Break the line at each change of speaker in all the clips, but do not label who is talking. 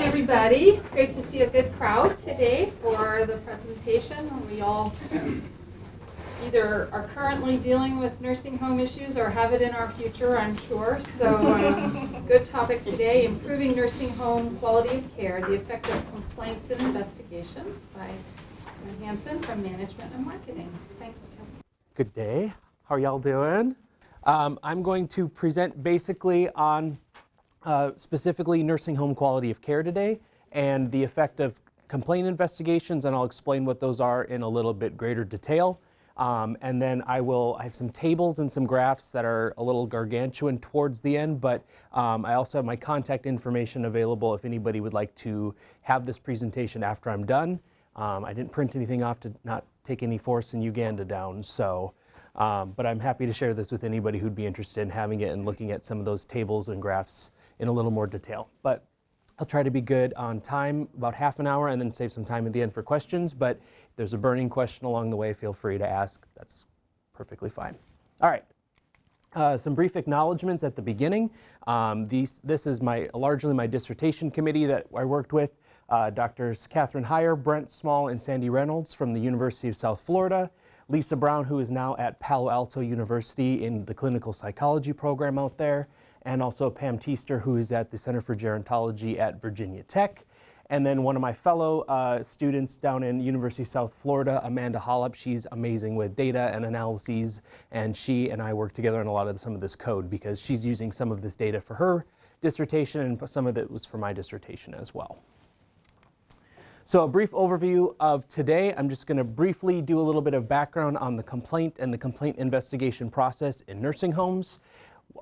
Hi everybody, it's great to see a good crowd today for the presentation. We all either are currently dealing with nursing home issues or have it in our future, I'm sure. So good topic today, improving nursing home quality of care, the effect of complaints and investigations by Hansen from Management and Marketing. Thanks, Kevin.
Good day. How are y'all doing? I'm going to present basically on specifically nursing home quality of care today and the effect of complaint investigations, and I'll explain what those are in a little bit greater detail. And then I have some tables and some graphs that are a little gargantuan towards the end, but I also have my contact information available if anybody would like to have this presentation after I'm done. I didn't print anything off to not take any force in Uganda down, so but I'm happy to share this with anybody who'd be interested in having it and looking at some of those tables and graphs in a little more detail. But I'll try to be good on time, about half an hour, and then save some time at the end for questions. But if there's a burning question along the way, feel free to ask. That's perfectly fine. All right. Some brief acknowledgments at the beginning. This is largely my dissertation committee that I worked with. Doctors Catherine Heyer, Brent Small, and Sandy Reynolds from the University of South Florida. Lisa Brown, who is now at Palo Alto University in the clinical psychology program out there. And also Pam Teester, who is at the Center for Gerontology at Virginia Tech. And then one of my fellow students down in University of South Florida, Amanda Hollop. She's amazing with data and analyses, and she and I work together on some of this code because she's using some of this data for her dissertation, and some of it was for my dissertation as well. So a brief overview of today. I'm just going to briefly do a little bit of background on the complaint and the complaint investigation process in nursing homes.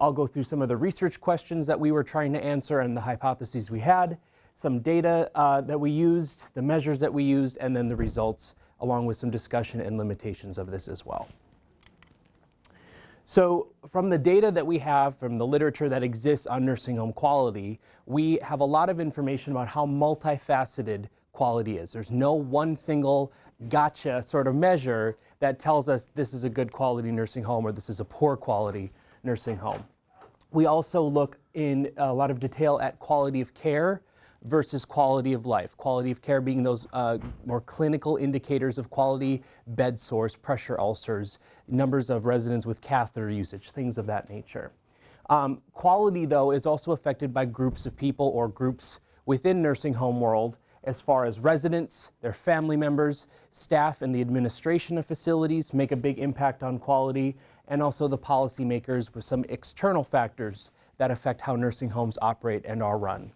I'll go through some of the research questions that we were trying to answer and the hypotheses we had, some data that we used, the measures that we used, and then the results, along with some discussion and limitations of this as well. So from the data that we have from the literature that exists on nursing home quality, we have a lot of information about how multifaceted quality is. There's no one single gotcha sort of measure that tells us this is a good quality nursing home or this is a poor quality nursing home. We also look in a lot of detail at quality of care versus quality of life. Quality of care being those more clinical indicators of quality, bed sores, pressure ulcers, numbers of residents with catheter usage, things of that nature. Quality, though, is also affected by groups of people or groups within nursing home world, as far as residents, their family members, staff, and the administration of facilities make a big impact on quality, and also the policymakers with some external factors that affect how nursing homes operate and are run.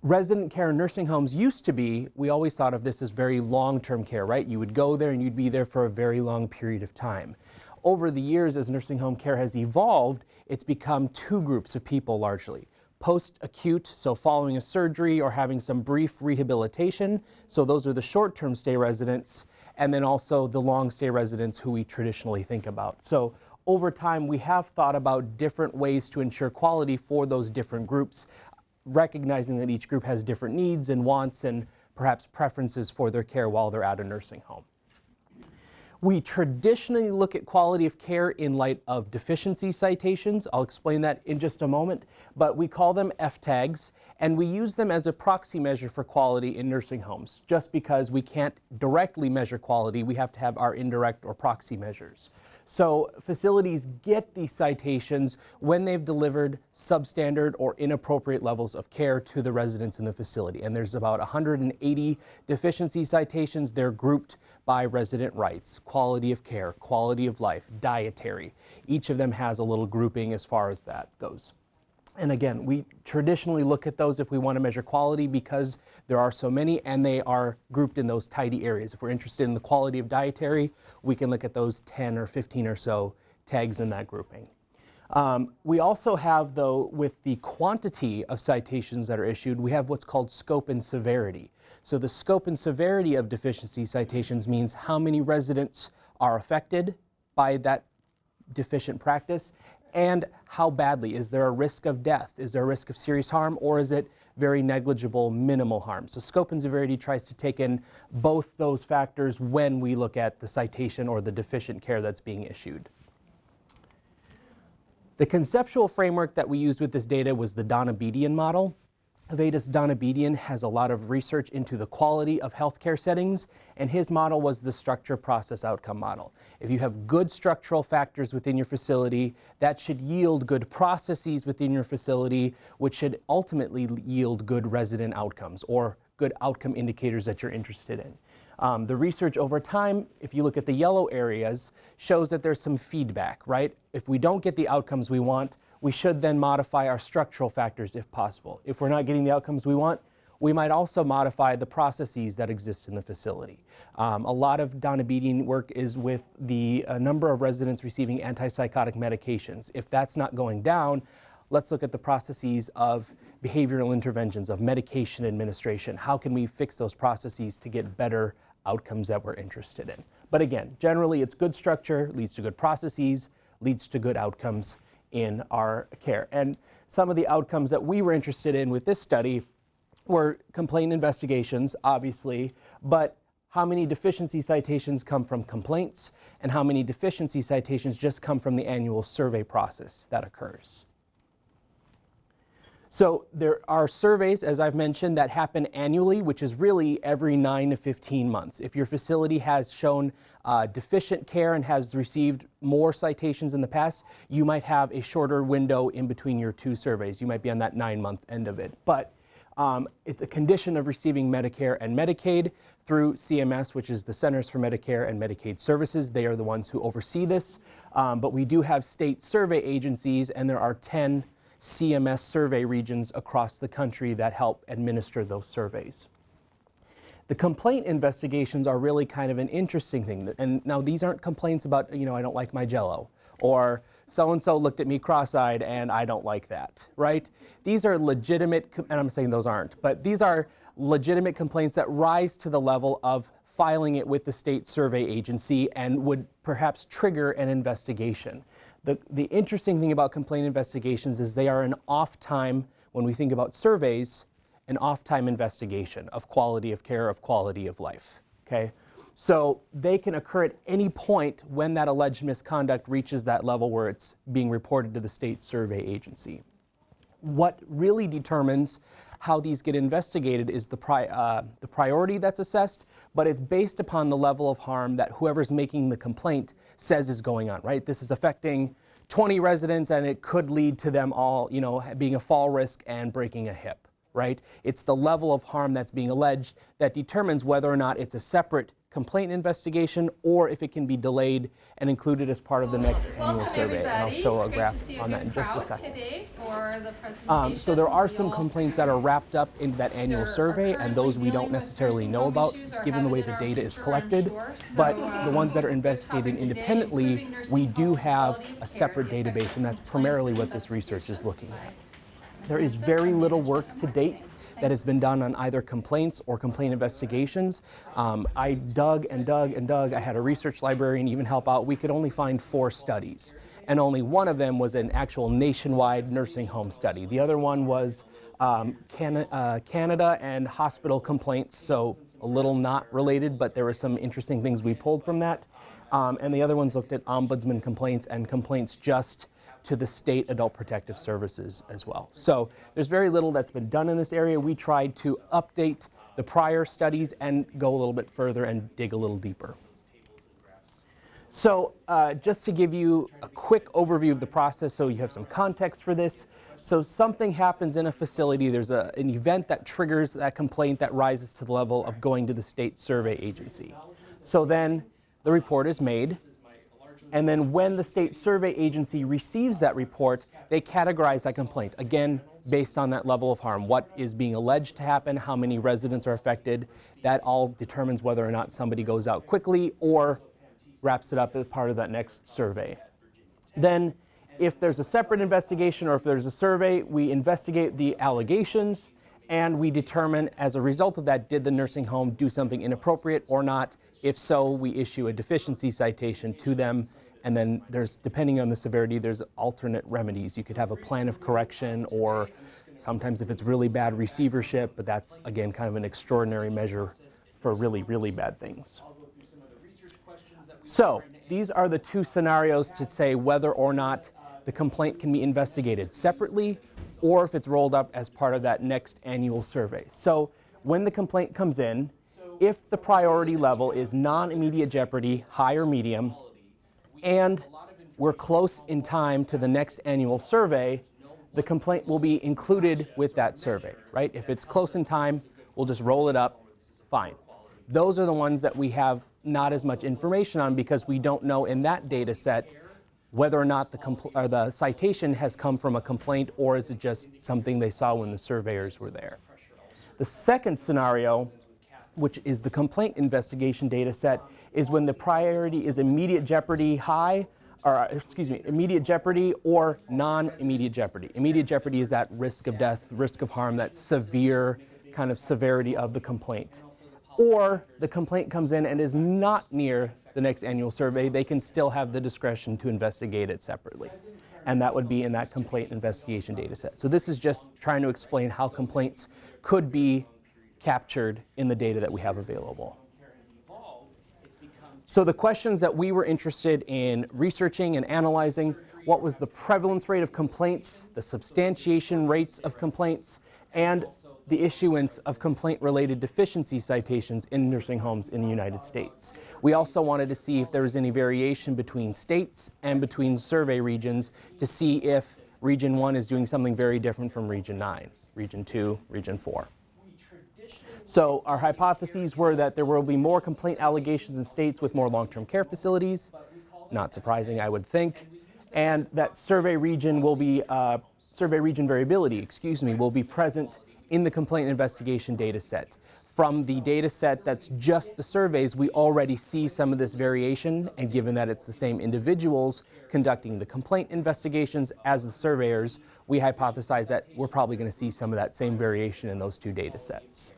Resident care in nursing homes used to be, we always thought of this as very long-term care, right? You would go there and you'd be there for a very long period of time. Over the years, as nursing home care has evolved, it's become two groups of people largely. Post-acute, so following a surgery or having some brief rehabilitation, so those are the short-term stay residents, and then also the long stay residents who we traditionally think about. So over time, we have thought about different ways to ensure quality for those different groups, recognizing that each group has different needs and wants and perhaps preferences for their care while they're at a nursing home. We traditionally look at quality of care in light of deficiency citations. I'll explain that in just a moment, but we call them F-tags, and we use them as a proxy measure for quality in nursing homes. Just because we can't directly measure quality, we have to have our indirect or proxy measures. So facilities get these citations when they've delivered substandard or inappropriate levels of care to the residents in the facility. And there's about 180 deficiency citations. They're grouped by resident rights, quality of care, quality of life, dietary. Each of them has a little grouping as far as that goes. And again, we traditionally look at those if we want to measure quality because there are so many and they are grouped in those tidy areas. If we're interested in the quality of dietary, we can look at those 10 or 15 or so tags in that grouping. We also have, though, with the quantity of citations that are issued, we have what's called scope and severity. So the scope and severity of deficiency citations means how many residents are affected by that deficient practice, and how badly. Is there a risk of death? Is there a risk of serious harm, or is it very negligible, minimal harm? So scope and severity tries to take in both those factors when we look at the citation or the deficient care that's being issued. The conceptual framework that we used with this data was the Donabedian model. Avedis Donabedian has a lot of research into the quality of healthcare settings, and his model was the structure process outcome model. If you have good structural factors within your facility, that should yield good processes within your facility, which should ultimately yield good resident outcomes or good outcome indicators that you're interested in. The research over time, if you look at the yellow areas, shows that there's some feedback, right? If we don't get the outcomes we want, we should then modify our structural factors if possible. If we're not getting the outcomes we want, we might also modify the processes that exist in the facility. A lot of Donabedian work is with the number of residents receiving antipsychotic medications. If that's not going down, let's look at the processes of behavioral interventions, of medication administration. How can we fix those processes to get better outcomes that we're interested in? But again, generally it's good structure, leads to good processes, leads to good outcomes in our care. And some of the outcomes that we were interested in with this study were complaint investigations, obviously, but how many deficiency citations come from complaints and how many deficiency citations just come from the annual survey process that occurs. So there are surveys, as I've mentioned, that happen annually, which is really every 9 to 15 months. If your facility has shown deficient care and has received more citations in the past, you might have a shorter window in between your two surveys. You might be on that 9-month end of it. But it's a condition of receiving Medicare and Medicaid through CMS, which is the Centers for Medicare and Medicaid Services. They are the ones who oversee this. But we do have state survey agencies, and there are 10 CMS survey regions across the country that help administer those surveys. The complaint investigations are really kind of an interesting thing. And now these aren't complaints about, I don't like my Jell-O, or so-and-so looked at me cross-eyed and I don't like that, right? These are legitimate, and I'm saying those aren't, but these are legitimate complaints that rise to the level of filing it with the state survey agency and would perhaps trigger an investigation. The interesting thing about complaint investigations is they are an off-time, when we think about surveys, an off-time investigation of quality of care, of quality of life, okay? So they can occur at any point when that alleged misconduct reaches that level where it's being reported to the state survey agency. What really determines how these get investigated is the priority that's assessed, but it's based upon the level of harm that whoever's making the complaint says is going on, right? This is affecting 20 residents and it could lead to them all, being a fall risk and breaking a hip, right? It's the level of harm that's being alleged that determines whether or not it's a separate complaint investigation or if it can be delayed and included as part of the next annual survey. And I'll show a graph on that in just a second.
Today for the presentation.
So there are some complaints that are wrapped up in that annual survey, and those we don't necessarily know about given the way the data is collected. But the ones that are investigated independently, we do have a separate database, and that's primarily what this research is looking at. There is very little work to date that has been done on either complaints or complaint investigations. I dug and dug and dug. I had a research librarian even help out. We could only find 4 studies, and only one of them was an actual nationwide nursing home study. The other one was Canada and hospital complaints, so a little not related, but there were some interesting things we pulled from that. And the other ones looked at ombudsman complaints and complaints just to the state adult protective services as well. So there's very little that's been done in this area. We tried to update the prior studies and go a little bit further and dig a little deeper. So just to give you a quick overview of the process so you have some context for this. So something happens in a facility, there's an event that triggers that complaint that rises to the level of going to the state survey agency. So then the report is made. And then when the state survey agency receives that report, they categorize that complaint, again, based on that level of harm. What is being alleged to happen, how many residents are affected, that all determines whether or not somebody goes out quickly or wraps it up as part of that next survey. Then, if there's a separate investigation or if there's a survey, we investigate the allegations and we determine as a result of that, did the nursing home do something inappropriate or not? If so, we issue a deficiency citation to them, and then there's, depending on the severity, there's alternate remedies. You could have a plan of correction, or sometimes if it's really bad, receivership, but that's, again, kind of an extraordinary measure for really, really bad things. So these are the 2 scenarios to say whether or not the complaint can be investigated separately or if it's rolled up as part of that next annual survey. So when the complaint comes in, if the priority level is non-immediate jeopardy, high or medium, and we're close in time to the next annual survey, the complaint will be included with that survey, right? If it's close in time, we'll just roll it up, fine. Those are the ones that we have not as much information on because we don't know in that data set whether or not the citation has come from a complaint or is it just something they saw when the surveyors were there. The second scenario, which is the complaint investigation data set, is when the priority is immediate jeopardy high, or excuse me, immediate jeopardy or non-immediate jeopardy. Immediate jeopardy is that risk of death, risk of harm, that severe kind of severity of the complaint. Or the complaint comes in and is not near the next annual survey, they can still have the discretion to investigate it separately. And that would be in that complaint investigation data set. So this is just trying to explain how complaints could be captured in the data that we have available. So the questions that we were interested in researching and analyzing: what was the prevalence rate of complaints, the substantiation rates of complaints, and the issuance of complaint-related deficiency citations in nursing homes in the United States. We also wanted to see if there was any variation between states and between survey regions to see if Region 1 is doing something very different from Region 9, Region 2, Region 4. So our hypotheses were that there will be more complaint allegations in states with more long-term care facilities, not surprising I would think, and that survey region variability, will be present in the complaint investigation data set. From the data set that's just the surveys, we already see some of this variation, and given that it's the same individuals conducting the complaint investigations as the surveyors, we hypothesize that we're probably going to see some of that same variation in those two data sets.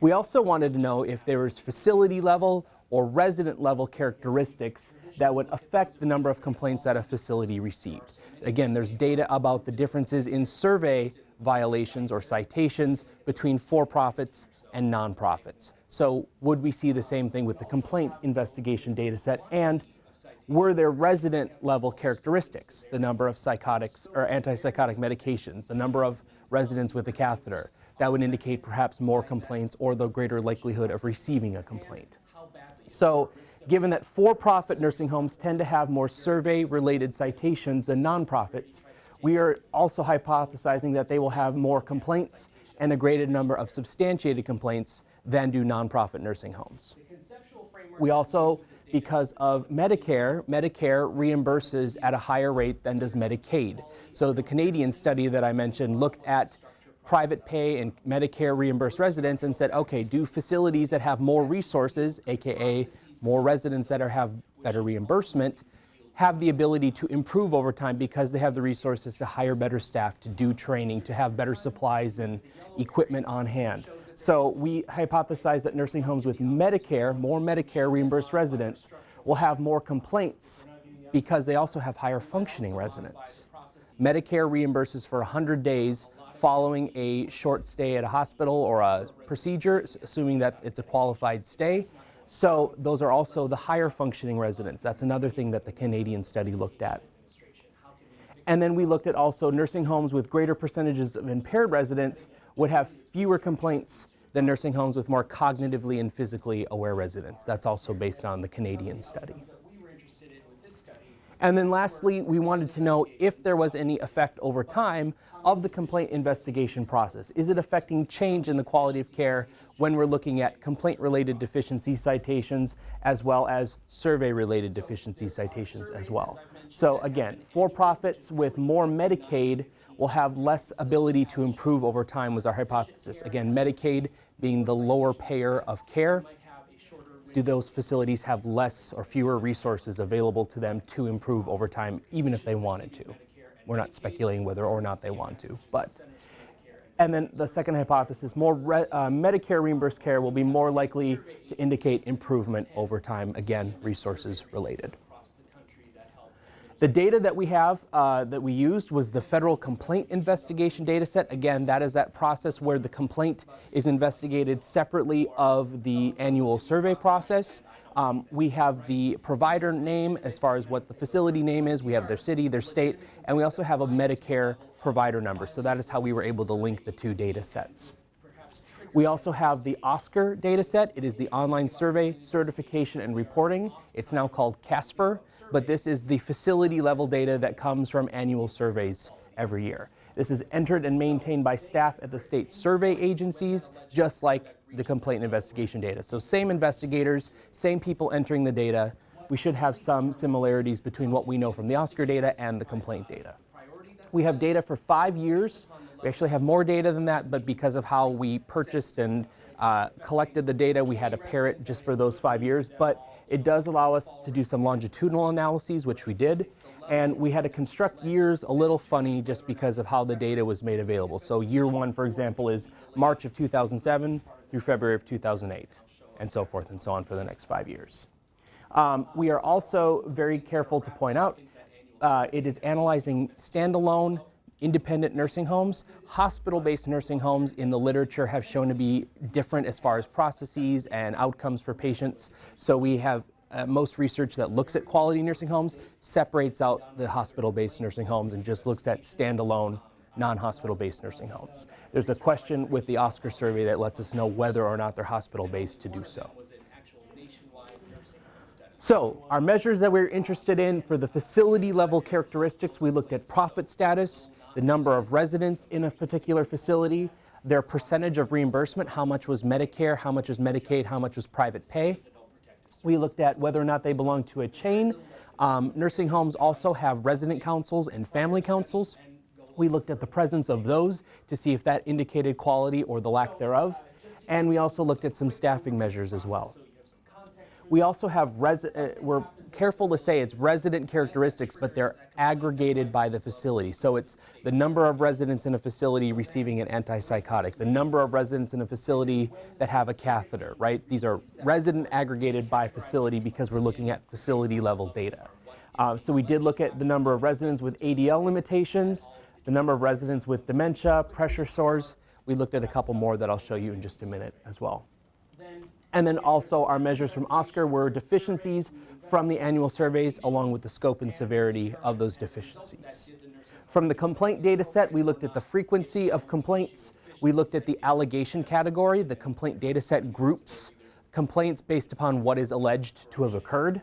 We also wanted to know if there was facility level or resident level characteristics that would affect the number of complaints that a facility received. Again, there's data about the differences in survey violations or citations between for-profits and nonprofits. So would we see the same thing with the complaint investigation data set, and were there resident level characteristics, the number of psychotics or antipsychotic medications, the number of residents with a catheter, that would indicate perhaps more complaints or the greater likelihood of receiving a complaint. So given that for-profit nursing homes tend to have more survey-related citations than nonprofits, we are also hypothesizing that they will have more complaints and a greater number of substantiated complaints than do nonprofit nursing homes. We also, because of Medicare reimburses at a higher rate than does Medicaid. So the Canadian study that I mentioned looked at private pay and Medicare reimbursed residents and said, okay, do facilities that have more resources, aka more residents that have better reimbursement, have the ability to improve over time because they have the resources to hire better staff, to do training, to have better supplies and equipment on hand. So we hypothesize that nursing homes with Medicare, more Medicare reimbursed residents, will have more complaints because they also have higher functioning residents. Medicare reimburses for 100 days following a short stay at a hospital or a procedure, assuming that it's a qualified stay. So those are also the higher functioning residents. That's another thing that the Canadian study looked at. And then we looked at also nursing homes with greater percentages of impaired residents would have fewer complaints than nursing homes with more cognitively and physically aware residents. That's also based on the Canadian study. And then lastly, we wanted to know if there was any effect over time of the complaint investigation process. Is it affecting change in the quality of care when we're looking at complaint-related deficiency citations as well as survey-related deficiency citations as well? So again, for-profits with more Medicaid will have less ability to improve over time was our hypothesis. Again, Medicaid being the lower payer of care, do those facilities have less or fewer resources available to them to improve over time, even if they wanted to? We're not speculating whether or not they want to, but. And then the second hypothesis, more Medicare reimbursed care will be more likely to indicate improvement over time, again, resources related. The data that we have, that we used was the federal complaint investigation data set. Again, that is that process where the complaint is investigated separately of the annual survey process. We have the provider name as far as what the facility name is. We have their city, their state, and we also have a Medicare provider number. So that is how we were able to link the two data sets. We also have the OSCAR data set. It is the Online Survey, Certification, and Reporting. It's now called CASPER, but this is the facility level data that comes from annual surveys every year. This is entered and maintained by staff at the state survey agencies, just like the complaint investigation data. So same investigators, same people entering the data. We should have some similarities between what we know from the OSCAR data and the complaint data. We have data for 5 years. We actually have more data than that, but because of how we purchased and collected the data, we had to pair it just for those 5 years. But it does allow us to do some longitudinal analyses, which we did. And we had to construct years a little funny just because of how the data was made available. So year 1, for example, is March of 2007 through February of 2008, and so forth and so on for the next 5 years. We are also very careful to point out it is analyzing standalone independent nursing homes. Hospital-based nursing homes in the literature have shown to be different as far as processes and outcomes for patients. So we have most research that looks at quality nursing homes separates out the hospital-based nursing homes and just looks at standalone non-hospital-based nursing homes. There's a question with the OSCAR survey that lets us know whether or not they're hospital-based to do so. So our measures that we're interested in for the facility level characteristics, we looked at profit status, the number of residents in a particular facility, their percentage of reimbursement, how much was Medicare, how much was Medicaid, how much was private pay. We looked at whether or not they belong to a chain. Nursing homes also have resident councils and family councils. We looked at the presence of those to see if that indicated quality or the lack thereof. And we also looked at some staffing measures as well. We also have, we're careful to say it's resident characteristics, but they're aggregated by the facility. So it's the number of residents in a facility receiving an antipsychotic, the number of residents in a facility that have a catheter, right? These are resident aggregated by facility because we're looking at facility level data. So we did look at the number of residents with ADL limitations, the number of residents with dementia, pressure sores. We looked at a couple more that I'll show you in just a minute as well. And then also our measures from OSCAR were deficiencies from the annual surveys along with the scope and severity of those deficiencies. From the complaint data set, we looked at the frequency of complaints. We looked at the allegation category. The complaint data set groups complaints based upon what is alleged to have occurred.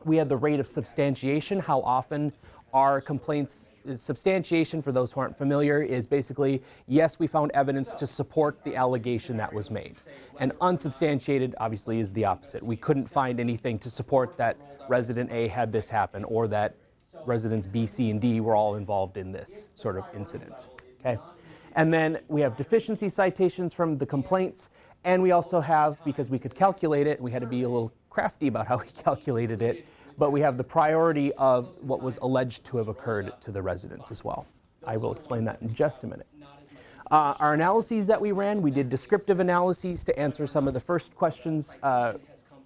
We had the rate of substantiation, how often are complaints. Substantiation, for those who aren't familiar, is basically, yes, we found evidence to support the allegation that was made. And unsubstantiated, obviously, is the opposite. We couldn't find anything to support that resident A had this happen or that residents B, C, and D were all involved in this sort of incident. Okay? And then we have deficiency citations from the complaints, and we also have, because we could calculate it, we had to be a little crafty about how we calculated it, but we have the priority of what was alleged to have occurred to the residents as well. I will explain that in just a minute. Our analyses that we ran, we did descriptive analyses to answer some of the first questions,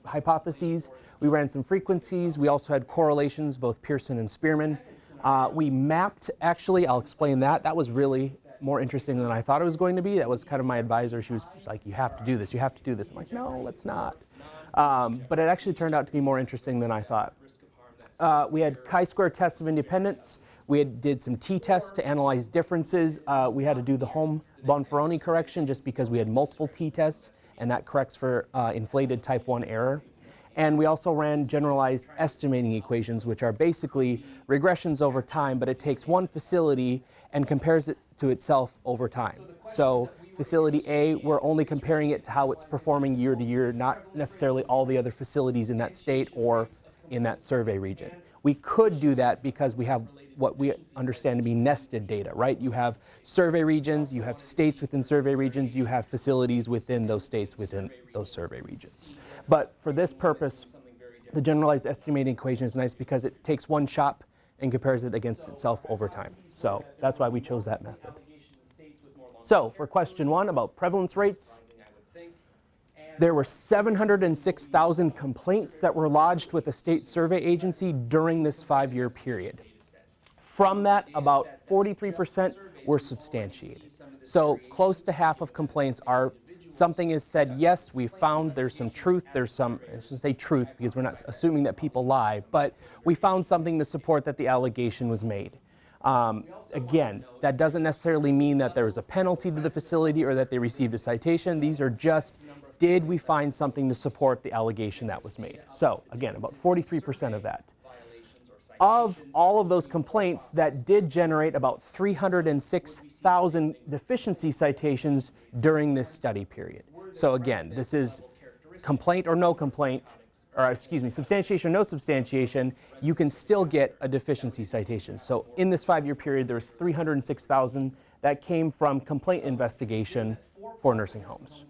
hypotheses. We ran some frequencies. We also had correlations, both Pearson and Spearman. We mapped, actually, I'll explain that. That was really more interesting than I thought it was going to be. That was kind of my advisor. She was like, you have to do this, you have to do this. I'm like, no, let's not. But it actually turned out to be more interesting than I thought. We had chi-square tests of independence. We did some t-tests to analyze differences. We had to do the home Bonferroni correction just because we had multiple t-tests, and that corrects for inflated type 1 error. And we also ran generalized estimating equations, which are basically regressions over time, but it takes one facility and compares it to itself over time. So facility A, we're only comparing it to how it's performing year to year, not necessarily all the other facilities in that state or in that survey region. We could do that because we have what we understand to be nested data, right? You have survey regions, you have states within survey regions, you have facilities within those states within those survey regions. But for this purpose, the generalized estimating equation is nice because it takes one shop and compares it against itself over time. So that's why we chose that method. So for question 1 about prevalence rates, there were 706,000 complaints that were lodged with the state survey agency during this 5-year period. From that, about 43% were substantiated. So close to half of complaints are something is said, yes, we found there's some truth, there's some, I shouldn't say truth because we're not assuming that people lie, but we found something to support that the allegation was made. Again, that doesn't necessarily mean that there was a penalty to the facility or that they received a citation. These are just, did we find something to support the allegation that was made? So again, about 43% of that. Of all of those complaints, that did generate about 306,000 deficiency citations during this study period. So again, this is complaint or no complaint, or excuse me, substantiation or no substantiation, you can still get a deficiency citation. So in this 5-year period, there's 306,000 that came from complaint investigation for nursing homes.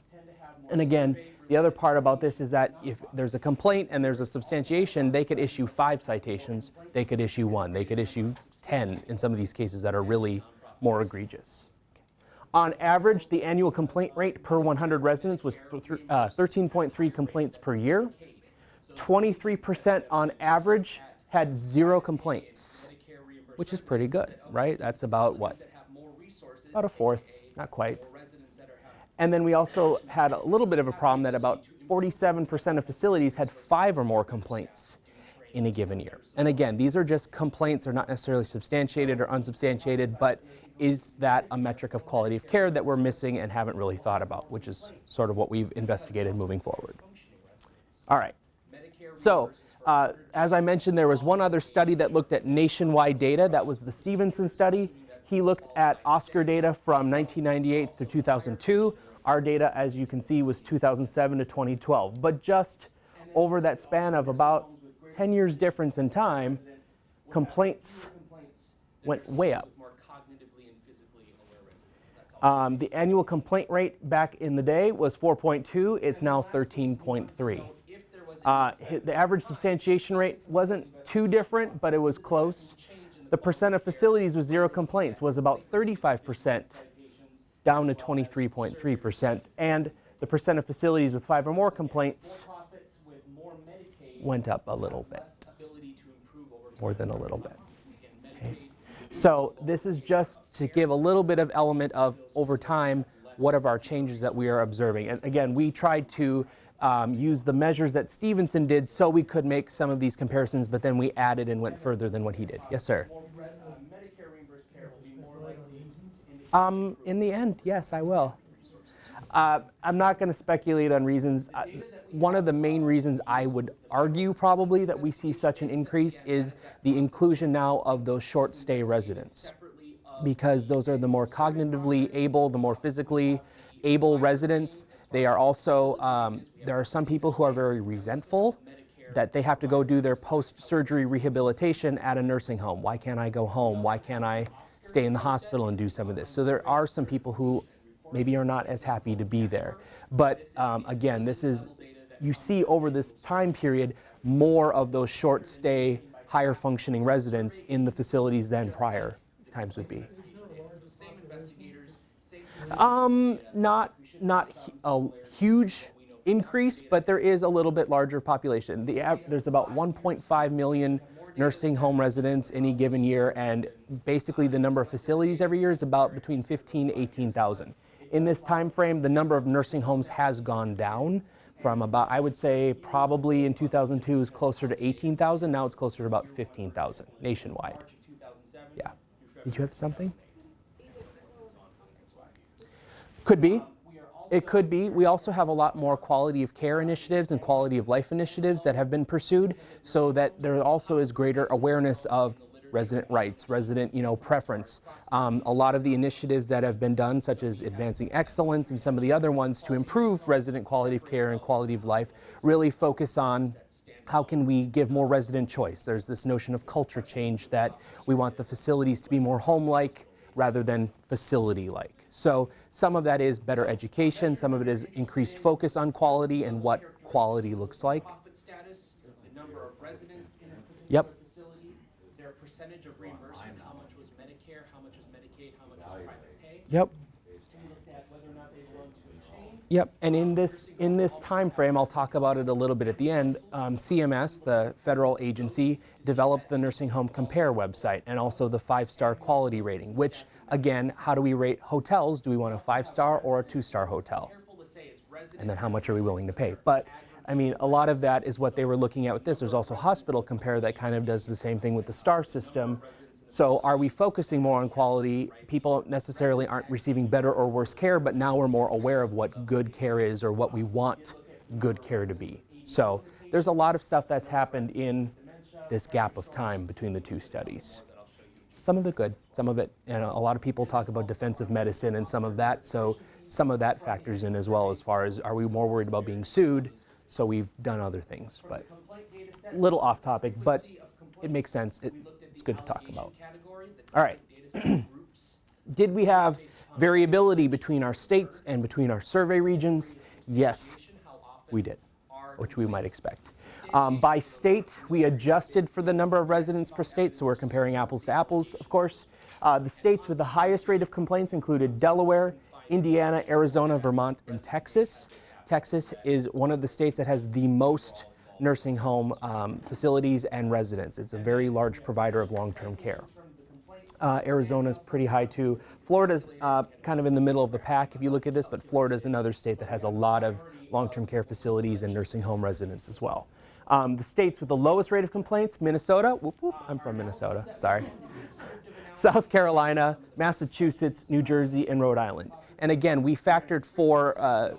And again, the other part about this is that if there's a complaint and there's a substantiation, they could issue 5 citations, they could issue 1, they could issue 10 in some of these cases that are really more egregious. On average, the annual complaint rate per 100 residents was 13.3 complaints per year. 23% on average had 0 complaints, which is pretty good, right? That's about what? About a fourth, not quite. And then we also had a little bit of a problem that about 47% of facilities had 5 or more complaints in a given year. And again, these are just complaints, they're not necessarily substantiated or unsubstantiated, but is that a metric of quality of care that we're missing and haven't really thought about, which is sort of what we've investigated moving forward. All right. So, as I mentioned, there was one other study that looked at nationwide data. That was the Stevenson study. He looked at Oscar data from 1998 to 2002. Our data, as you can see, was 2007 to 2012. But just over that span of about 10 years difference in time, complaints went way up. The annual complaint rate back in the day was 4.2. It's now 13.3. The average substantiation rate wasn't too different, but it was close. The percent of facilities with 0 complaints was about 35%, down to 23.3%. And the percent of facilities with 5 or more complaints went up a little bit, more than a little bit. Okay. So this is just to give a little bit of element of, over time, what are our changes that we are observing. And again, we tried to use the measures that Stevenson did so we could make some of these comparisons, but then we added and went further than what he did. Yes, sir? In the end, yes, I will. I'm not going to speculate on reasons. One of the main reasons I would argue probably that we see such an increase is the inclusion now of those short stay residents, because those are the more cognitively able, the more physically able residents. They are also, there are some people who are very resentful that they have to go do their post-surgery rehabilitation at a nursing home. Why can't I go home? Why can't I stay in the hospital and do some of this? So there are some people who maybe are not as happy to be there. But again, this is, you see over this time period more of those short stay, higher functioning residents in the facilities than prior times would be. Not a huge increase, but there is a little bit larger population. There's about 1.5 million nursing home residents any given year, and basically the number of facilities every year is about between 15 to 18,000. In this time frame, the number of nursing homes has gone down from about, I would say probably in 2002 is closer to 18,000. Now it's closer to about 15,000 nationwide. Yeah. Did you have something? Could be. It could be. We also have a lot more quality of care initiatives and quality of life initiatives that have been pursued, so that there also is greater awareness of resident rights, resident, preference. A lot of the initiatives that have been done, such as Advancing Excellence and some of the other ones to improve resident quality of care and quality of life, really focus on how can we give more resident choice. There's this notion of culture change that we want the facilities to be more home-like rather than facility-like. So some of that is better education, some of it is increased focus on quality and what quality looks like. Yep.
Their percentage of reimbursement, how much was Medicare, how much was Medicaid, how much was private pay.
Yep.
And looked at whether or not they belong to a chain.
Yep, and in this time frame, I'll talk about it a little bit at the end. CMS, the federal agency, developed the Nursing Home Compare website and also the 5-star quality rating, which again, how do we rate hotels? Do we want a 5-star or a 2-star hotel? And then how much are we willing to pay? But I mean, a lot of that is what they were looking at with this. There's also Hospital Compare that kind of does the same thing with the star system. So are we focusing more on quality? People necessarily aren't receiving better or worse care, but now we're more aware of what good care is or what we want good care to be. So there's a lot of stuff that's happened in this gap of time between the two studies. Some of it good, some of it, and a lot of people talk about defensive medicine and some of that, so some of that factors in as well as far as are we more worried about being sued, so we've done other things, but a little off topic, but it makes sense. It's good to talk about. All right. Did we have variability between our states and between our survey regions? Yes, we did, which we might expect. By state, we adjusted for the number of residents per state, so we're comparing apples to apples, of course. The states with the highest rate of complaints included Delaware, Indiana, Arizona, Vermont, and Texas. Texas is one of the states that has the most nursing home facilities and residents. It's a very large provider of long-term care. Arizona's pretty high too. Florida's kind of in the middle of the pack if you look at this, but Florida's another state that has a lot of long-term care facilities and nursing home residents as well. The states with the lowest rate of complaints, Minnesota, whoop, whoop, I'm from Minnesota, sorry. South Carolina, Massachusetts, New Jersey, and Rhode Island. And again, we factored for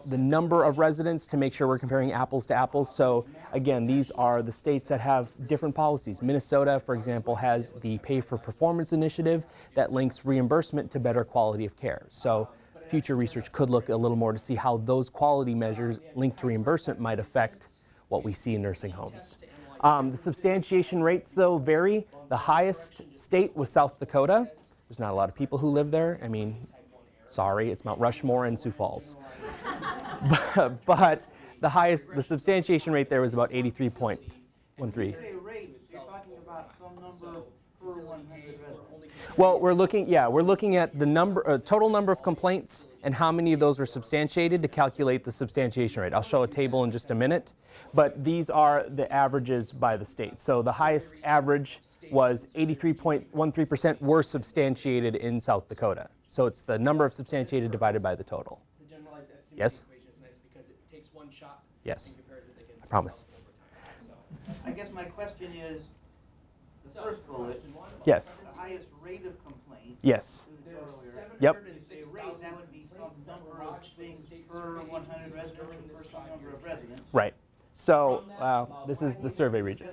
the number of residents to make sure we're comparing apples to apples. So again, these are the states that have different policies. Minnesota, for example, has the Pay for Performance initiative that links reimbursement to better quality of care. So future research could look a little more to see how those quality measures linked to reimbursement might affect what we see in nursing homes. The substantiation rates, though, vary. The highest state was South Dakota. There's not a lot of people who live there. I mean, sorry, it's Mount Rushmore and Sioux Falls. but the substantiation rate there was about 83.13. Well, we're looking at the total number of complaints and how many of those were substantiated to calculate the substantiation rate. I'll show a table in just a minute, but these are the averages by the state. So the highest average was 83.13% were substantiated in South Dakota. So it's the number of substantiated divided by the total.
The generalized estimate
Yes?
equation is nice because it takes one shot
Yes.
and compares it against
I promise.
itself over time.
I guess my question is, the first bullet,
Yes.
the highest rate of complaint.
Yes. Yep.
The rate, that would be some number of things per 100 residents or per some number of residents.
Right. So this is the survey region.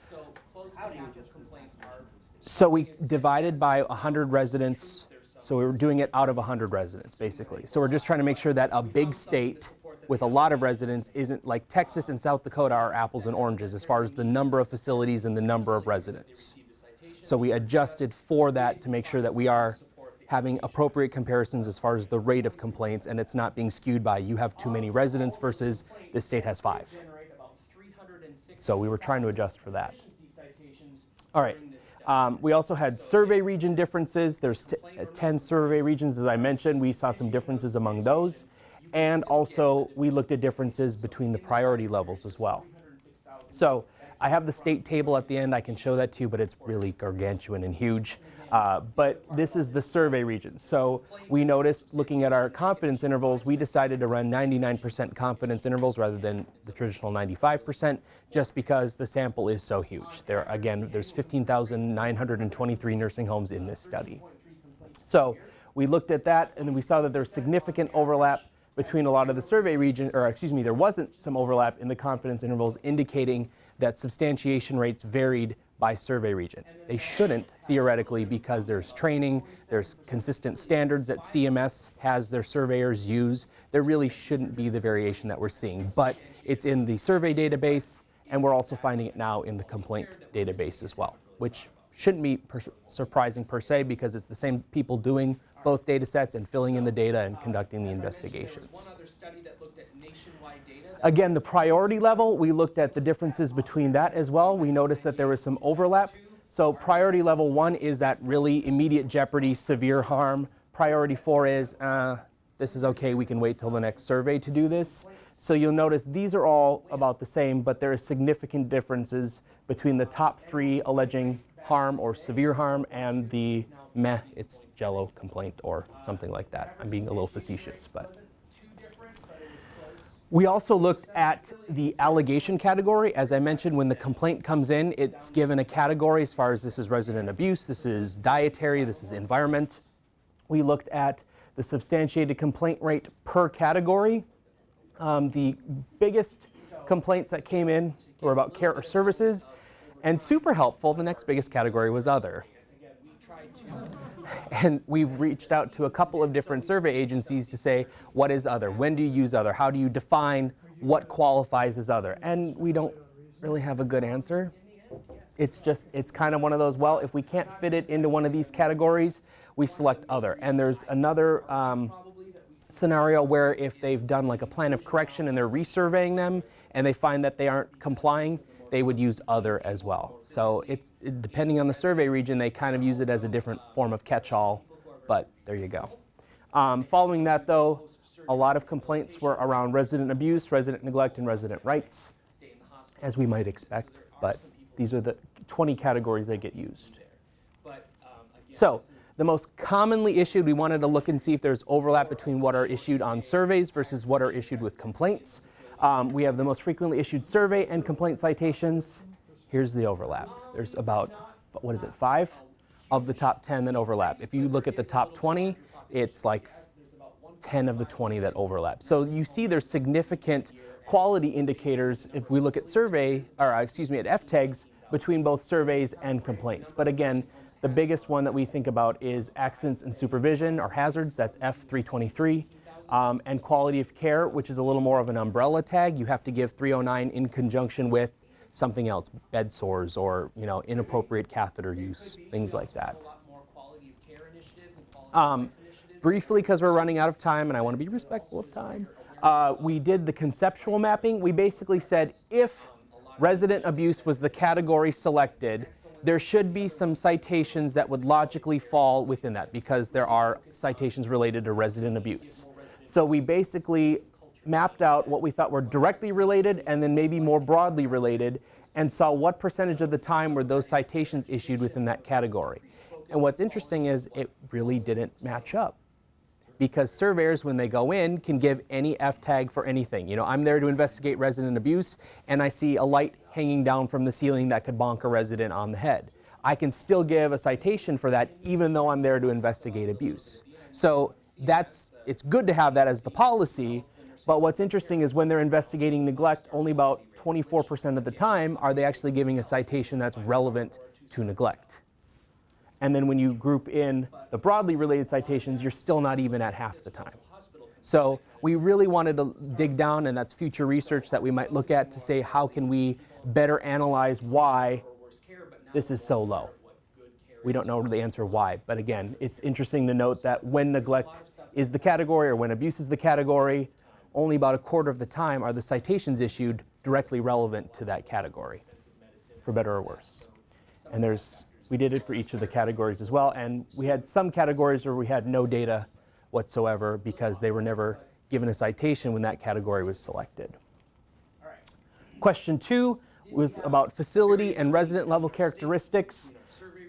So close to
How do you
half
just
of complaints are.
So we divided by 100 residents. So we were doing it out of 100 residents, basically. So we're just trying to make sure that a big state with a lot of residents isn't like Texas and South Dakota are apples and oranges as far as the number of facilities and the number of residents. So we adjusted for that to make sure that we are having appropriate comparisons as far as the rate of complaints, and it's not being skewed by you have too many residents versus this state has 5. So we were trying to adjust for that. All right. We also had survey region differences. There's 10 survey regions, as I mentioned. We saw some differences among those. And also, we looked at differences between the priority levels as well. So I have the state table at the end. I can show that to you, but it's really gargantuan and huge. But this is the survey region. So we noticed, looking at our confidence intervals, we decided to run 99% confidence intervals rather than the traditional 95%, just because the sample is so huge. There's 15,923 nursing homes in this study. So we looked at that, and then we saw that there's significant overlap between a lot of the survey region, there wasn't some overlap in the confidence intervals, indicating that substantiation rates varied by survey region. They shouldn't, theoretically, because there's training, there's consistent standards that CMS has their surveyors use. There really shouldn't be the variation that we're seeing, but it's in the survey database, and we're also finding it now in the complaint database as well, which shouldn't be surprising per se, because it's the same people doing both data sets and filling in the data and conducting the investigations. Again, the priority level, we looked at the differences between that as well. We noticed that there was some overlap. So priority level 1 is that really immediate jeopardy, severe harm. Priority 4 is, this is okay, we can wait till the next survey to do this. So you'll notice these are all about the same, but there are significant differences between the top 3 alleging harm or severe harm and the meh, it's jello complaint or something like that. I'm being a little facetious, but. We also looked at the allegation category. As I mentioned, when the complaint comes in, it's given a category as far as this is resident abuse, this is dietary, this is environment. We looked at the substantiated complaint rate per category. The biggest complaints that came in were about care or services, and super helpful, the next biggest category was other. And we've reached out to a couple of different survey agencies to say, what is other? When do you use other? How do you define what qualifies as other? And we don't really have a good answer. It's kind of one of those, well, if we can't fit it into one of these categories, we select other. And there's another scenario where if they've done like a plan of correction and they're resurveying them and they find that they aren't complying, they would use other as well. So it's depending on the survey region, they kind of use it as a different form of catch-all, but there you go. Following that though, a lot of complaints were around resident abuse, resident neglect, and resident rights, as we might expect, but these are the 20 categories that get used. So the most commonly issued, we wanted to look and see if there's overlap between what are issued on surveys versus what are issued with complaints. We have the most frequently issued survey and complaint citations. Here's the overlap. There's about, 5 of the top 10 that overlap. If you look at the top 20, it's like 10 of the 20 that overlap. So you see there's significant quality indicators if we look at at FTAGs between both surveys and complaints. But again, the biggest one that we think about is accidents and supervision or hazards, that's F323. And quality of care, which is a little more of an umbrella tag. You have to give 309 in conjunction with something else, bed sores or inappropriate catheter use, things like that. Briefly, because we're running out of time and I want to be respectful of time, we did the conceptual mapping. We basically said if resident abuse was the category selected, there should be some citations that would logically fall within that because there are citations related to resident abuse. So we basically mapped out what we thought were directly related and then maybe more broadly related and saw what percentage of the time were those citations issued within that category. And what's interesting is it really didn't match up because surveyors, when they go in, can give any F tag for anything. I'm there to investigate resident abuse and I see a light hanging down from the ceiling that could bonk a resident on the head. I can still give a citation for that even though I'm there to investigate abuse. So it's good to have that as the policy, but what's interesting is when they're investigating neglect, only about 24% of the time are they actually giving a citation that's relevant to neglect. And then when you group in the broadly related citations, you're still not even at half the time. So we really wanted to dig down, and that's future research that we might look at to say how can we better analyze why this is so low. We don't know the answer why, but again, it's interesting to note that when neglect is the category or when abuse is the category, only about a quarter of the time are the citations issued directly relevant to that category, for better or worse. And we did it for each of the categories as well, and we had some categories where we had no data whatsoever because they were never given a citation when that category was selected. Question 2 was about facility and resident level characteristics.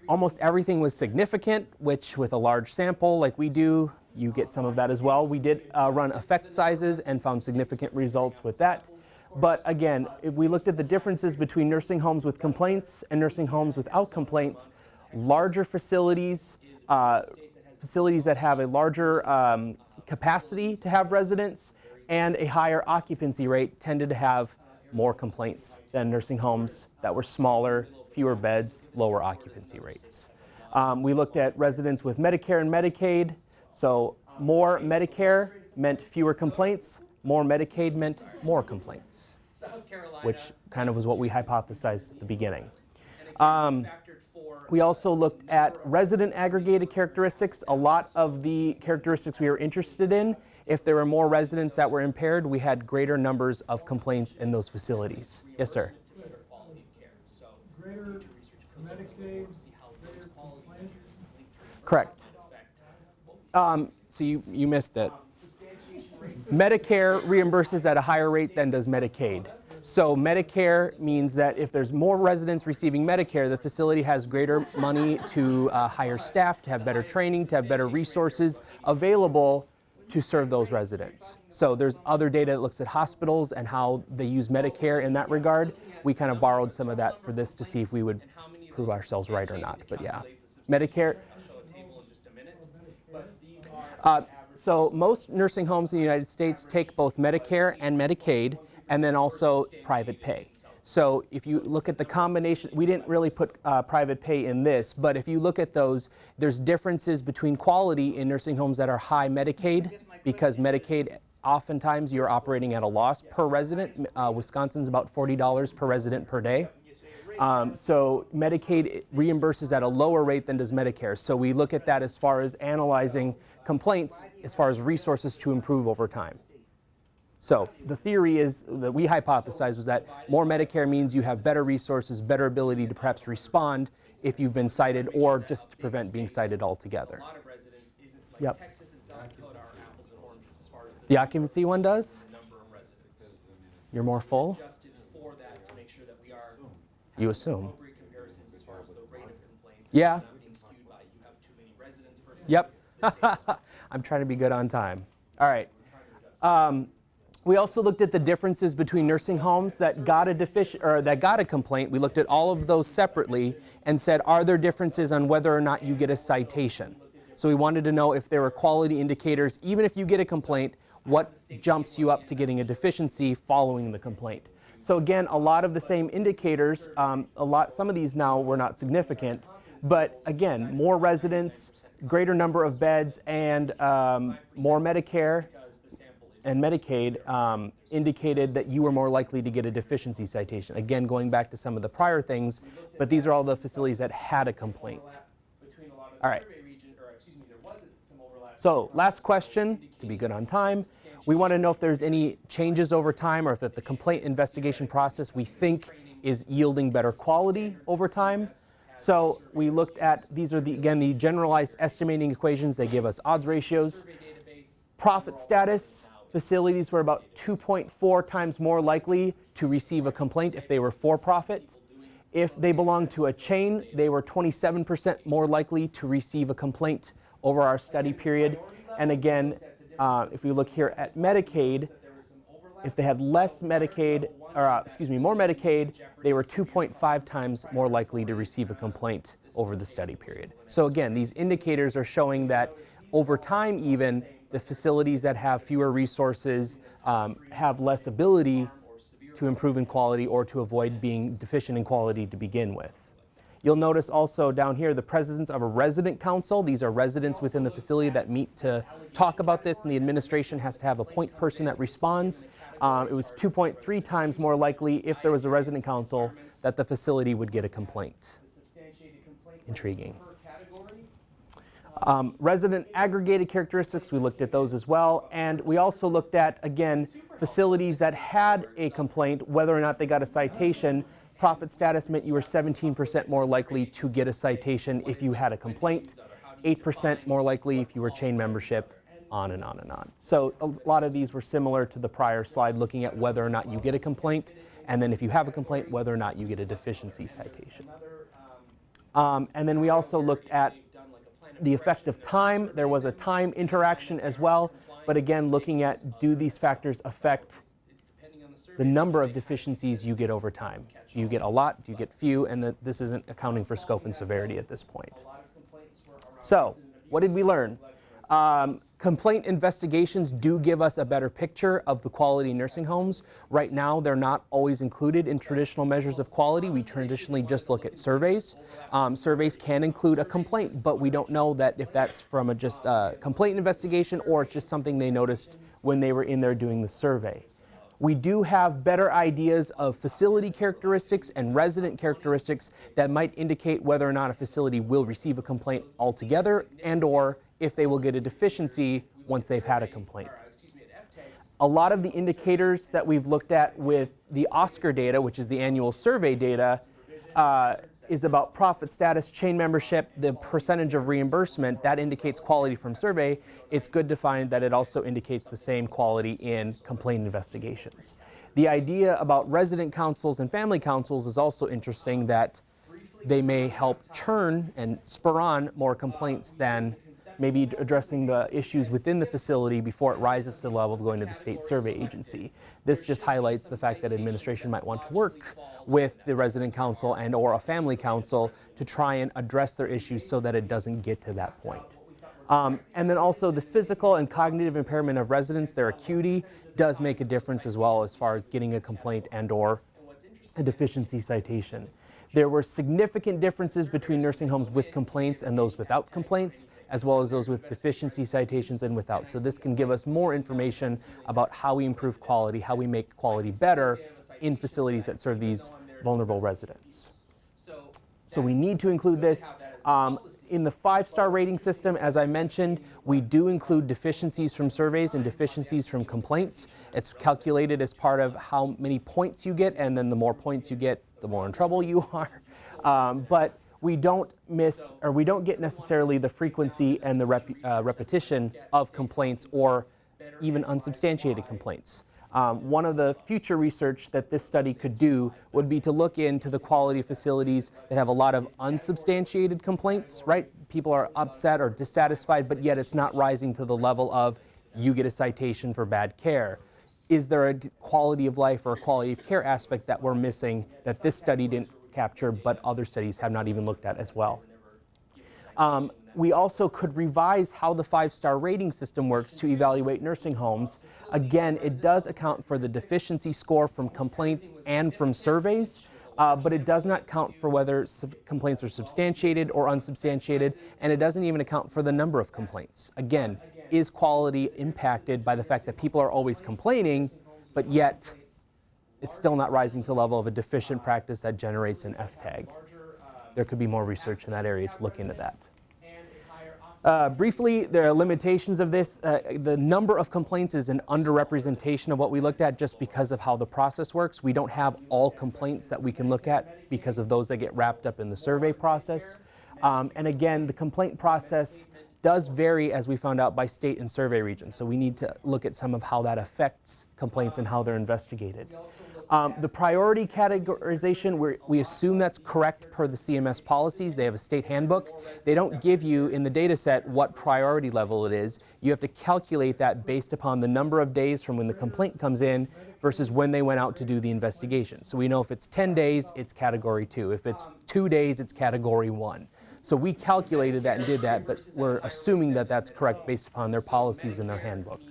Almost everything was significant, which with a large sample like we do, you get some of that as well. We did run effect sizes and found significant results with that. But again, if we looked at the differences between nursing homes with complaints and nursing homes without complaints, larger facilities, facilities that have a larger capacity to have residents and a higher occupancy rate tended to have more complaints than nursing homes that were smaller, fewer beds, lower occupancy rates. We looked at residents with Medicare and Medicaid. So more Medicare meant fewer complaints, more Medicaid meant more complaints, which kind of was what we hypothesized at the beginning. We also looked at resident-aggregated characteristics. A lot of the characteristics we were interested in, if there were more residents that were impaired, we had greater numbers of complaints in those facilities. Yes, sir?
Greater Medicaid, greater complaints?
Correct. So you missed it. Medicare reimburses at a higher rate than does Medicaid. So Medicare means that if there's more residents receiving Medicare, the facility has greater money to hire staff, to have better training, to have better resources available to serve those residents. So there's other data that looks at hospitals and how they use Medicare in that regard. We kind of borrowed some of that for this to see if we would prove ourselves right or not. But yeah, Medicare. So most nursing homes in the United States take both Medicare and Medicaid, and then also private pay. So if you look at the combination, we didn't really put private pay in this, but if you look at those, there's differences between quality in nursing homes that are high Medicaid, because Medicaid, oftentimes you're operating at a loss per resident. Wisconsin's about $40 per resident per day. So Medicaid reimburses at a lower rate than does Medicare. So we look at that as far as analyzing complaints, as far as resources to improve over time. So the theory is that we hypothesized was that more Medicare means you have better resources, better ability to perhaps respond if you've been cited, or just to prevent being cited altogether. Yep. The occupancy one does? You're more full? You assume. Yeah. Yep. I'm trying to be good on time. All right. We also looked at the differences between nursing homes that got a complaint. We looked at all of those separately and said, are there differences on whether or not you get a citation? So we wanted to know if there were quality indicators, even if you get a complaint, what jumps you up to getting a deficiency following the complaint. So again, a lot of the same indicators, some of these now were not significant, but again, more residents, greater number of beds, and more Medicare and Medicaid indicated that you were more likely to get a deficiency citation. Again, going back to some of the prior things, but these are all the facilities that had a complaint. All right. So last question, to be good on time. We want to know if there's any changes over time, or if the complaint investigation process we think is yielding better quality over time. So we looked at, these are again the generalized estimating equations. They give us odds ratios. Profit status, facilities were about 2.4 times more likely to receive a complaint if they were for profit. If they belonged to a chain, they were 27% more likely to receive a complaint over our study period. And again, if we look here at Medicaid, if they had less Medicaid, or more Medicaid, they were 2.5 times more likely to receive a complaint over the study period. So again, these indicators are showing that over time even, the facilities that have fewer resources have less ability to improve in quality or to avoid being deficient in quality to begin with. You'll notice also down here the presence of a resident council. These are residents within the facility that meet to talk about this, and the administration has to have a point person that responds. It was 2.3 times more likely if there was a resident council that the facility would get a complaint. Intriguing. Resident aggregated characteristics, we looked at those as well. And we also looked at, again, facilities that had a complaint, whether or not they got a citation. Profit status meant you were 17% more likely to get a citation if you had a complaint, 8% more likely if you were chain membership, on and on and on. So a lot of these were similar to the prior slide, looking at whether or not you get a complaint, and then if you have a complaint, whether or not you get a deficiency citation. And then we also looked at the effect of time. There was a time interaction as well, but again, looking at, do these factors affect the number of deficiencies you get over time? Do you get a lot? Do you get few? And this isn't accounting for scope and severity at this point. So, what did we learn? Complaint investigations do give us a better picture of the quality in nursing homes. Right now, they're not always included in traditional measures of quality. We traditionally just look at surveys. Surveys can include a complaint, but we don't know that if that's from just a complaint investigation or it's just something they noticed when they were in there doing the survey. We do have better ideas of facility characteristics and resident characteristics that might indicate whether or not a facility will receive a complaint altogether, and or if they will get a deficiency once they've had a complaint. A lot of the indicators that we've looked at with the OSCAR data, which is the annual survey data, is about profit status, chain membership, the percentage of reimbursement. That indicates quality from survey. It's good to find that it also indicates the same quality in complaint investigations. The idea about resident councils and family councils is also interesting, that they may help churn and spur on more complaints than maybe addressing the issues within the facility before it rises to the level of going to the state survey agency. This just highlights the fact that administration might want to work with the resident council and or a family council to try and address their issues so that it doesn't get to that point. And then also the physical and cognitive impairment of residents, their acuity, does make a difference as well as far as getting a complaint and or a deficiency citation. There were significant differences between nursing homes with complaints and those without complaints, as well as those with deficiency citations and without. So this can give us more information about how we improve quality, how we make quality better in facilities that serve these vulnerable residents. So we need to include this. In the 5-star rating system, as I mentioned, we do include deficiencies from surveys and deficiencies from complaints. It's calculated as part of how many points you get, and then the more points you get, the more in trouble you are. But we don't miss, or we don't get necessarily the frequency and the repetition of complaints or even unsubstantiated complaints. One of the future research that this study could do would be to look into the quality of facilities that have a lot of unsubstantiated complaints, right? People are upset or dissatisfied, but yet it's not rising to the level of you get a citation for bad care. Is there a quality of life or a quality of care aspect that we're missing that this study didn't capture, but other studies have not even looked at as well? We also could revise how the 5-star rating system works to evaluate nursing homes. Again, it does account for the deficiency score from complaints and from surveys, but it does not count for whether complaints are substantiated or unsubstantiated, and it doesn't even account for the number of complaints. Again, is quality impacted by the fact that people are always complaining, but yet it's still not rising to the level of a deficient practice that generates an F tag? There could be more research in that area to look into that. Briefly, there are limitations of this. The number of complaints is an underrepresentation of what we looked at just because of how the process works. We don't have all complaints that we can look at because of those that get wrapped up in the survey process. And again, the complaint process does vary, as we found out, by state and survey region. So we need to look at some of how that affects complaints and how they're investigated. The priority categorization, we assume that's correct per the CMS policies. They have a state handbook. They don't give you in the data set what priority level it is. You have to calculate that based upon the number of days from when the complaint comes in versus when they went out to do the investigation. So we know if it's 10 days, it's category 2. If it's 2 days, it's category 1. So we calculated that and did that, but we're assuming that that's correct based upon their policies and their handbook.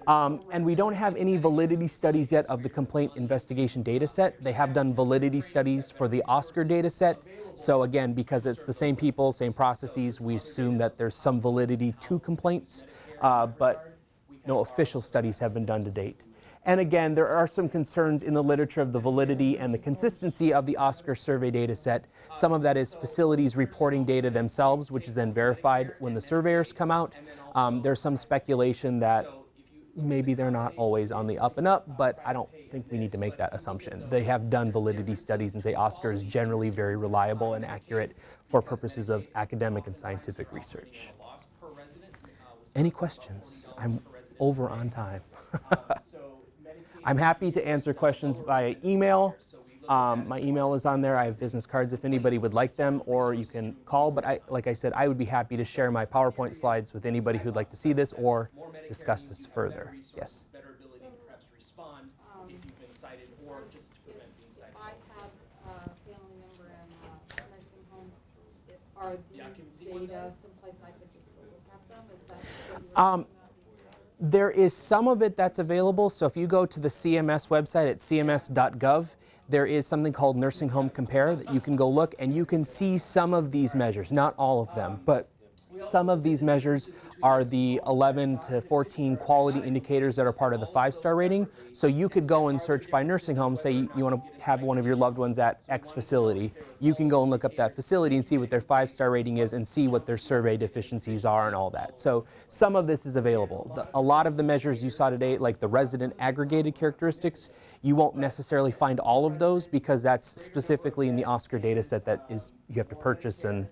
And we don't have any validity studies yet of the complaint investigation data set. They have done validity studies for the OSCAR data set. So again, because it's the same people, same processes, we assume that there's some validity to complaints, but no official studies have been done to date. And again, there are some concerns in the literature of the validity and the consistency of the OSCAR survey data set. Some of that is facilities reporting data themselves, which is then verified when the surveyors come out. There's some speculation that maybe they're not always on the up and up, but I don't think we need to make that assumption. They have done validity studies and say OSCAR is generally very reliable and accurate for purposes of academic and scientific research. Any questions? I'm over on time. I'm happy to answer questions via email. My email is on there. I have business cards if anybody would like them, or you can call. But like I said, I would be happy to share my PowerPoint slides with anybody who'd like to see this or discuss this further. Yes.
Better ability to perhaps respond if you've been cited or just to prevent being cited.
If I have a family member in a nursing home, are these data someplace I could just go look at them? Is that what you were looking at?
There is some of it that's available. So if you go to the CMS website at cms.gov, there is something called Nursing Home Compare that you can go look, and you can see some of these measures, not all of them, but some of these measures are the 11 to 14 quality indicators that are part of the 5-star rating. So you could go and search by nursing home, say you want to have one of your loved ones at X facility. You can go and look up that facility and see what their 5-star rating is and see what their survey deficiencies are and all that. So some of this is available. A lot of the measures you saw today, like the resident aggregated characteristics, you won't necessarily find all of those because that's specifically in the OSCAR data set that is you have to purchase and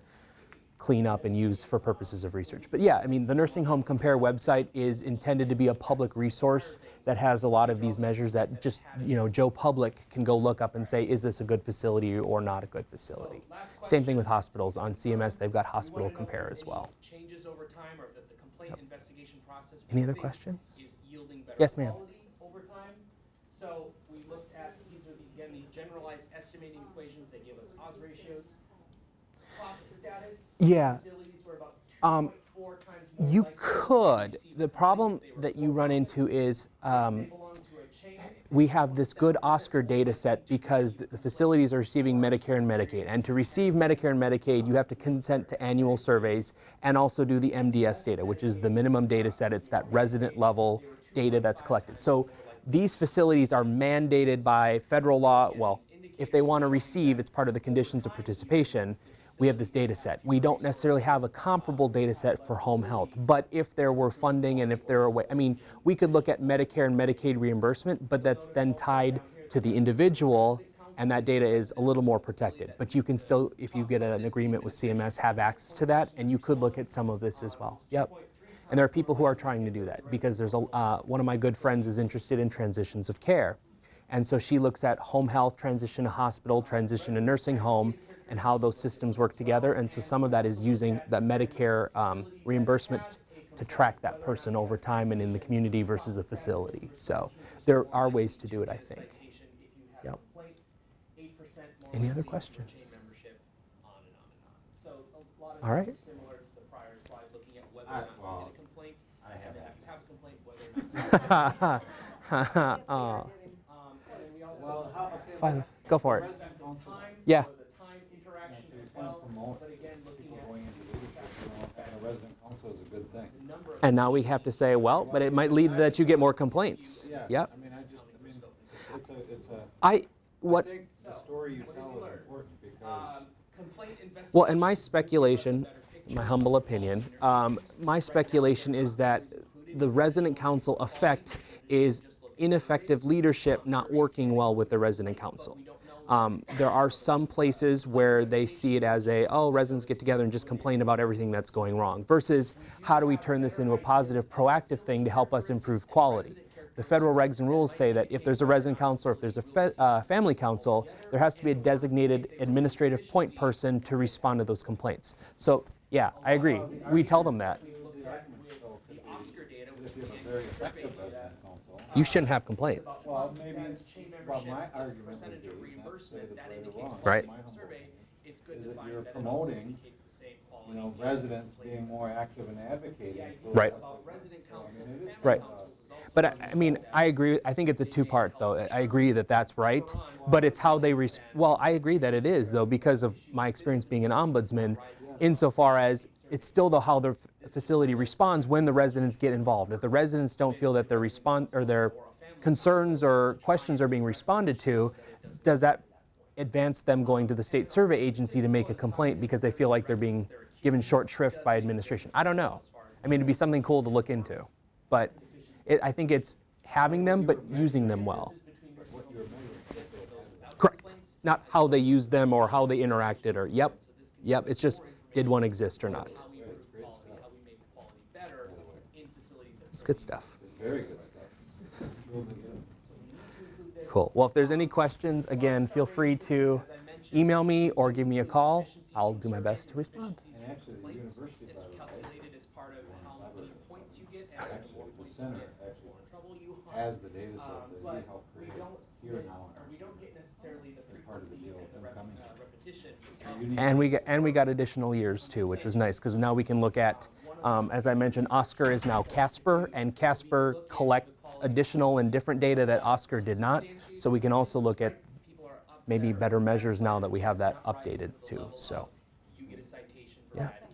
clean up and use for purposes of research. But yeah, I mean, the Nursing Home Compare website is intended to be a public resource that has a lot of these measures that just, Joe Public can go look up and say, is this a good facility or not a good facility? Same thing with hospitals. On CMS, they've got Hospital Compare as well.
Changes over time, or if complaint investigation process.
Any
we
other
think
questions?
Is yielding better
Yes, ma'am.
quality over time. So we looked at, these are, again, the generalized estimating equations. They give us odds ratios. Profit status.
Yeah.
Facilities were about
Um,
2.4 times more
You
likely to
could.
receive
The
a
problem
complaint if they were
that you run into is
they belong to a chain.
we have this good Oscar data set because the facilities are receiving Medicare and Medicaid. And to receive Medicare and Medicaid, you have to consent to annual surveys and also do the MDS data, which is the minimum data set. It's that resident level data that's collected. So these facilities are mandated by federal law. Well, if they want to receive, it's part of the conditions of participation. We have this data set. We don't necessarily have a comparable data set for home health, but if there were funding and if there were I mean, we could look at Medicare and Medicaid reimbursement, but that's then tied to the individual, and that data is a little more protected. But you can still, if you get an agreement with CMS, have access to that, and you could look at some of this as well. Yep. And there are people who are trying to do that because there's one of my good friends is interested in transitions of care. And so she looks at home health, transition to hospital, transition to nursing home, and how those systems work together. And so some of that is using the Medicare reimbursement to track that person over time and in the community versus a facility. So there are ways to do it, I think. Yep. Any other questions? All right.
Similar to the prior slide, looking at whether or not you get a complaint,
I
and
have
then
that.
if you have a complaint, whether or not.
Oh,
And then we also
Well, how, okay.
fine. Go for it.
Resident council,
time,
Yeah.
was a time interaction
so you
as
can't
well,
promote
but again, looking
people
at
going into leadership, and a resident council is a good thing.
the number of.
And now we have to say, well, but it might lead that you get more complaints.
Yeah,
Yep.
I mean, it's a,
I, what,
I think the story you tell is important because
Complaint investigation.
well, in my speculation, my humble opinion, my speculation is that the resident council effect is ineffective leadership not working well with the resident council. There are some places where they see it as oh, residents get together and just complain about everything that's going wrong, versus how do we turn this into a positive, proactive thing to help us improve quality. The federal regs and rules say that if there's a resident council or if there's a family council, there has to be a designated administrative point person to respond to those complaints. So, yeah, I agree. We tell them that.
The Oscar data, which
if
is
you have
the
a very
survey
effective
data,
resident council.
You shouldn't have complaints.
Well, maybe,
chain
well, my
membership,
argument would
percentage
be,
of
not to say
reimbursement,
that's
that
right or
indicates
wrong,
Right.
quality
my
of the
humble
survey.
opinion,
It's good
is
to
that
find
you're
that it also
promoting,
indicates the same quality.
you know,
of
residents
complaint.
being more active and advocating. for
Right.
About resident councils
I mean,
and
it is
family
Right.
councils is also.
But I mean, I agree. I think it's a two-part, though. I agree that that's right, but it's how they well, I agree that it is, though, because of my experience being an ombudsman, insofar as it's still how the facility responds when the residents get involved. If the residents don't feel that their their concerns or questions are being responded to, does that advance them going to the state survey agency to make a complaint because they feel like they're being given short shrift by administration? I don't know. I mean, it'd be something cool to look into, but I think it's having them, but using them well. Correct. Not how they use them or how they interacted or, yep, it's just, did one exist or not?
How we improve quality, how we make quality better in facilities that
It's
serve
good stuff.
Very good stuff. Really good.
Cool. Well, if there's any questions, again, feel free to email me or give me a call. I'll do my best to respond.
And actually, the university,
It's
by the way,
calculated as part of how many points you get, and the
actually,
more
the
points you
center
get, the
actually
more trouble you have.
has the data set that
But
we help
we
create
don't
here
miss,
now.
or we don't get necessarily the
part of the
frequency
deal
and the
with them coming.
repetition.
You need-
And we got additional years too, which was nice because now we can look at, as I mentioned, Oscar is now Casper, and Casper collects additional and different data that Oscar did not. So we can also look at maybe better measures now that we have that updated too. So,
You get a citation for
yeah.
bad